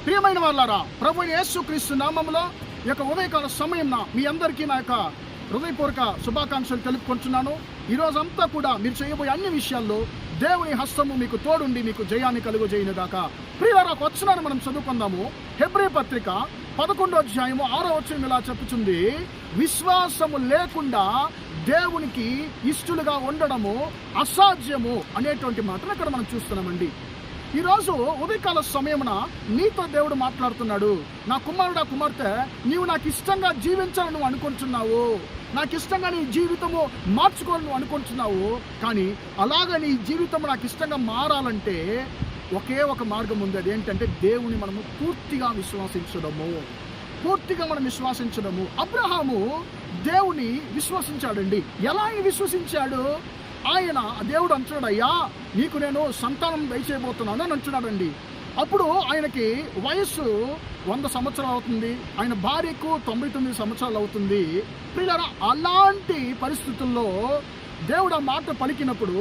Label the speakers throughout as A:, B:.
A: ప్రియమైన వాళ్ళారా, ప్రభు యేసుక్రీస్తు నామములో ఈ యొక్క ఉదయకాల సమయం మీ అందరికీ నా యొక్క హృదయపూర్వక శుభాకాంక్షలు తెలుపుకుంటున్నాను. ఈరోజంతా కూడా మీరు చేయబోయే అన్ని విషయాల్లో దేవుని హస్తము మీకు తోడుండి మీకు జయాన్ని కలుగజేయునుగాక. ప్రియులారా, వచనాన్ని మనం చదువుకుందాము. హెబ్రీ పత్రిక 11వ అధ్యాయము 6వ వచనం ఇలా చెప్పుచుంది, విశ్వాసము లేకుండా దేవునికి ఇష్టలుగా ఉండడము అసాధ్యము అనేటువంటి మాటను ఇక్కడ మనం చూస్తున్నామండి. ఈరోజు ఉదయకాల సమయమున నీతో దేవుడు మాట్లాడుతున్నాడు. నా కుమారుడా, కుమార్తె, నీవు నాకు ఇష్టంగా జీవించాలని నువ్వు అనుకుంటున్నావు, నాకు ఇష్టంగా నీ జీవితము మార్చుకోవాలని నువ్వు అనుకుంటున్నావు. కానీ అలాగ నీ జీవితం నాకు ఇష్టంగా మారాలంటే ఒకే ఒక మార్గం ఉంది. అది ఏంటంటే దేవుని మనము పూర్తిగా విశ్వసించడము. అబ్రహాము దేవుని విశ్వసించాడండి. ఎలా ఆయన విశ్వసించాడు? ఆయన దేవుడు అంటున్నాడు, అయ్యా నీకు నేను సంతానం దయచేయబోతున్నాను అని అంటున్నాడండి. అప్పుడు ఆయనకి వయస్సు 100 సంవత్సరాలు అవుతుంది, ఆయన భార్యకు 99 సంవత్సరాలు అవుతుంది. ప్రియులారా, అలాంటి పరిస్థితుల్లో దేవుడు ఆ మాట పలికినప్పుడు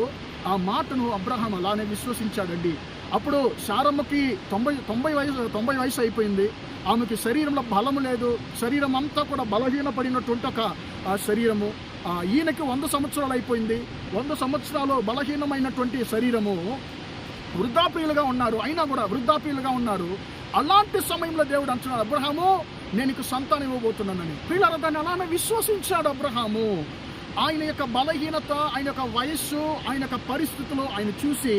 A: ఆ మాటను అబ్రహాం అలానే విశ్వసించాడండి. అప్పుడు శారమ్మకి 90 వయసు అయిపోయింది. ఆమెకి శరీరంలో బలము లేదు, శరీరం అంతా కూడా బలహీనపడినటువంటి ఒక శరీరము. ఈయనకి 100 సంవత్సరాలు అయిపోయింది. 100 సంవత్సరాలు బలహీనమైనటువంటి శరీరము, వృద్ధాప్యులుగా ఉన్నారు, అయినా కూడా వృద్ధాప్యులుగా ఉన్నారు. అలాంటి సమయంలో దేవుడు అంటున్నాడు, అబ్రహాము నేను నీకు సంతానం ఇవ్వబోతున్నానని. ప్రియులారా, దాన్ని అలానే విశ్వసించాడు అబ్రహాము. ఆయన యొక్క బలహీనత, ఆయన యొక్క వయస్సు, ఆయన యొక్క పరిస్థితులు ఆయన చూసి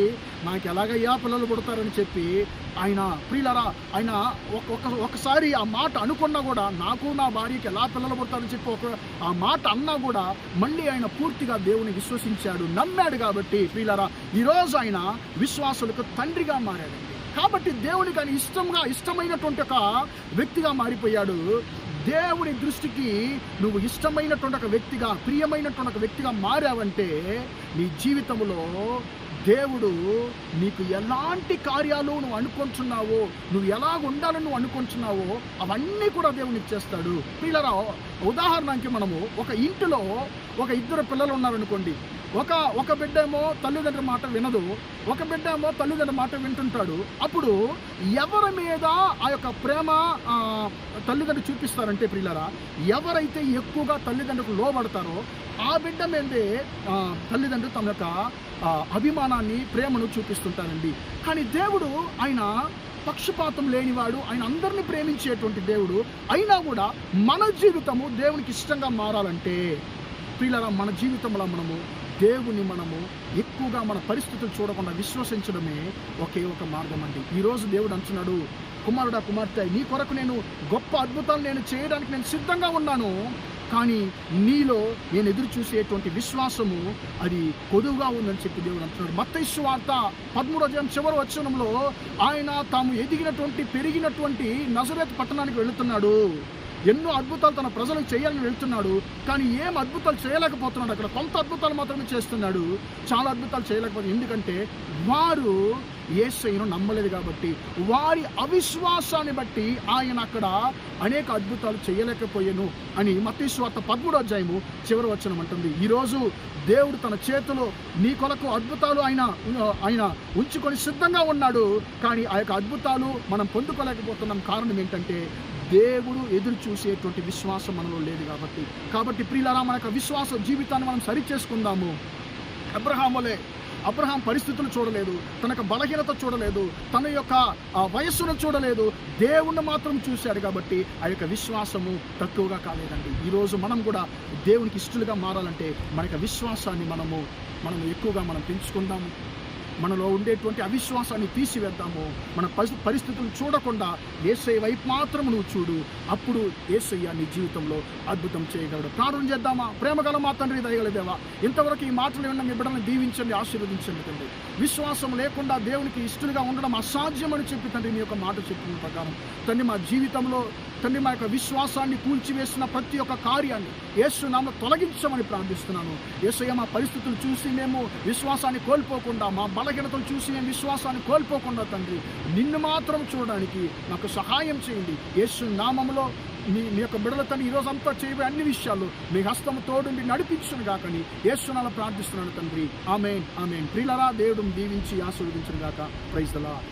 A: నాకు ఎలాగయ్యా పిల్లలు పుడతారని చెప్పి ఆయన, ప్రియులారా, ఆయన ఒకసారి ఆ మాట అనుకున్నా కూడా నాకు నా భార్యకి ఎలా పిల్లలు పుడతారని చెప్పి ఆ మాట అన్నా కూడా మళ్ళీ ఆయన పూర్తిగా దేవుని విశ్వసించాడు, నమ్మాడు. కాబట్టి ప్రియులారా, ఈరోజు ఆయన విశ్వాసులకు తండ్రిగా మారాడు. కాబట్టి దేవునికి ఆయన ఇష్టమైనటువంటి ఒక వ్యక్తిగా మారిపోయాడు. దేవుని దృష్టికి నువ్వు ఇష్టమైనటువంటి ఒక వ్యక్తిగా, ప్రియమైనటువంటి ఒక వ్యక్తిగా మారావంటే నీ జీవితంలో దేవుడు నీకు ఎలాంటి కార్యాలు నువ్వు అనుకుంటున్నావో, నువ్వు ఎలాగ ఉండాలని నువ్వు అనుకుంటున్నావో అవన్నీ కూడా దేవుడు ఇచ్చేస్తాడు. పిల్లరా, ఉదాహరణకి మనము ఒక ఇంటిలో ఒక 2 పిల్లలు ఉన్నారనుకోండి. ఒక బిడ్డ ఏమో తల్లిదండ్రుల మాట వినదు, ఒక బిడ్డ ఏమో తల్లిదండ్రుల మాట వింటుంటాడు. అప్పుడు ఎవరి మీద ఆ యొక్క ప్రేమ తల్లిదండ్రులు చూపిస్తారంటే ప్రియులారా, ఎవరైతే ఎక్కువగా తల్లిదండ్రులకు లోబడతారో ఆ బిడ్డ మీదే తల్లిదండ్రులు తమ యొక్క అభిమానాన్ని, ప్రేమను చూపిస్తుంటారండి. కానీ దేవుడు ఆయన పక్షపాతం లేనివాడు, ఆయన అందరినీ ప్రేమించేటువంటి దేవుడు. అయినా కూడా మన జీవితము దేవునికి ఇష్టంగా మారాలంటే ప్రియులారా, మన జీవితంలో దేవుని ఎక్కువగా మన పరిస్థితులు చూడకుండా విశ్వసించడమే ఒకే ఒక మార్గం అండి. ఈరోజు దేవుడు అంటున్నాడు, కుమారుడా, కుమార్తె, నీ కొరకు నేను గొప్ప అద్భుతాలు నేను చేయడానికి నేను సిద్ధంగా ఉన్నాను. కానీ నీలో నేను ఎదురు చూసేటువంటి విశ్వాసము అది కొదువుగా ఉందని చెప్పి దేవుడు అంటున్నాడు. మత్తయి సువార్త 13వ అధ్యాయం చివరి వచనంలో ఆయన తాము పెరిగినటువంటి నజరేతు పట్టణానికి వెళుతున్నాడు. ఎన్నో అద్భుతాలు తన ప్రజలకు చేయాలని వెళ్తున్నాడు. కానీ ఏం అద్భుతాలు చేయలేకపోతున్నాడు. అక్కడ కొంత అద్భుతాలు మాత్రమే చేస్తున్నాడు, చాలా అద్భుతాలు చేయలేకపోతుంది. ఎందుకంటే వారు యేసయ్యను నమ్మలేదు కాబట్టి, వారి అవిశ్వాసాన్ని బట్టి ఆయన అక్కడ అనేక అద్భుతాలు చేయలేకపోయాను అని మత్తయి సువార్త 13వ అధ్యాయము చివరి వచనం అంటుంది. ఈరోజు దేవుడు తన చేతిలో నీ కొరకు అద్భుతాలు ఆయన ఉంచుకొని సిద్ధంగా ఉన్నాడు. కానీ ఆ యొక్క అద్భుతాలు మనం పొందుకోలేకపోతున్నాం. కారణం ఏంటంటే దేవుడు ఎదురు చూసేటువంటి విశ్వాసం మనలో లేదు కాబట్టి ప్రియులారా, మన యొక్క విశ్వాస జీవితాన్ని మనం సరి చేసుకుందాము. అబ్రహాం పరిస్థితులు చూడలేదు, తన యొక్క బలహీనత చూడలేదు, తన యొక్క వయస్సును చూడలేదు, దేవుణ్ణి మాత్రం చూశాడు. కాబట్టి ఆ యొక్క విశ్వాసము తక్కువగా కాలేదండి. ఈరోజు మనం కూడా దేవునికి ఇష్టలుగా మారాలంటే మన యొక్క విశ్వాసాన్ని మనం ఎక్కువగా పెంచుకుందాము. మనలో ఉండేటువంటి అవిశ్వాసాన్ని తీసివేద్దాము. మన పరిస్థితులు చూడకుండా యేసయ్య వైపు మాత్రం నువ్వు చూడు. అప్పుడు యేసయ్య నీ జీవితంలో అద్భుతం చేయగలడు. ప్రార్థన చేద్దామా? ప్రేమగల మా తండ్రి, దయగల దేవా, ఇంతవరకు ఈ మాటలు విన్న మీ బిడ్డలను దీవించండి, ఆశీర్వదించండి తండ్రి. విశ్వాసం లేకుండా దేవునికి ఇష్టలుగా ఉండడం అసాధ్యం అని చెప్పి తండ్రి మీ యొక్క మాట చెప్పిన ప్రకారం తండ్రి మా జీవితంలో తండ్రి మా యొక్క విశ్వాసాన్ని కూల్చివేసిన ప్రతి ఒక్క కార్యాన్ని యేసు నామములో తొలగించమని ప్రార్థిస్తున్నాను. యేసయ్య, మా పరిస్థితులు చూసి మేము విశ్వాసాన్ని కోల్పోకుండా, మా బలహీనతలు చూసి మేము విశ్వాసాన్ని కోల్పోకుండా తండ్రి నిన్ను మాత్రం చూడడానికి నాకు సహాయం చేయండి. యేసు నామములో మీ యొక్క బిడ్డల తండ్రి ఈరోజంతా చేయబోయే అన్ని విషయాలు మీ హస్తము తోడుండి నడిపించును గాకని యేసు నామములో ప్రార్థిస్తున్నాను తండ్రి. ఆమేన్, ఆమేన్. ప్రియులారా, దేవుడు దీవించి ఆశీర్వదించును గాక. Praise the lord.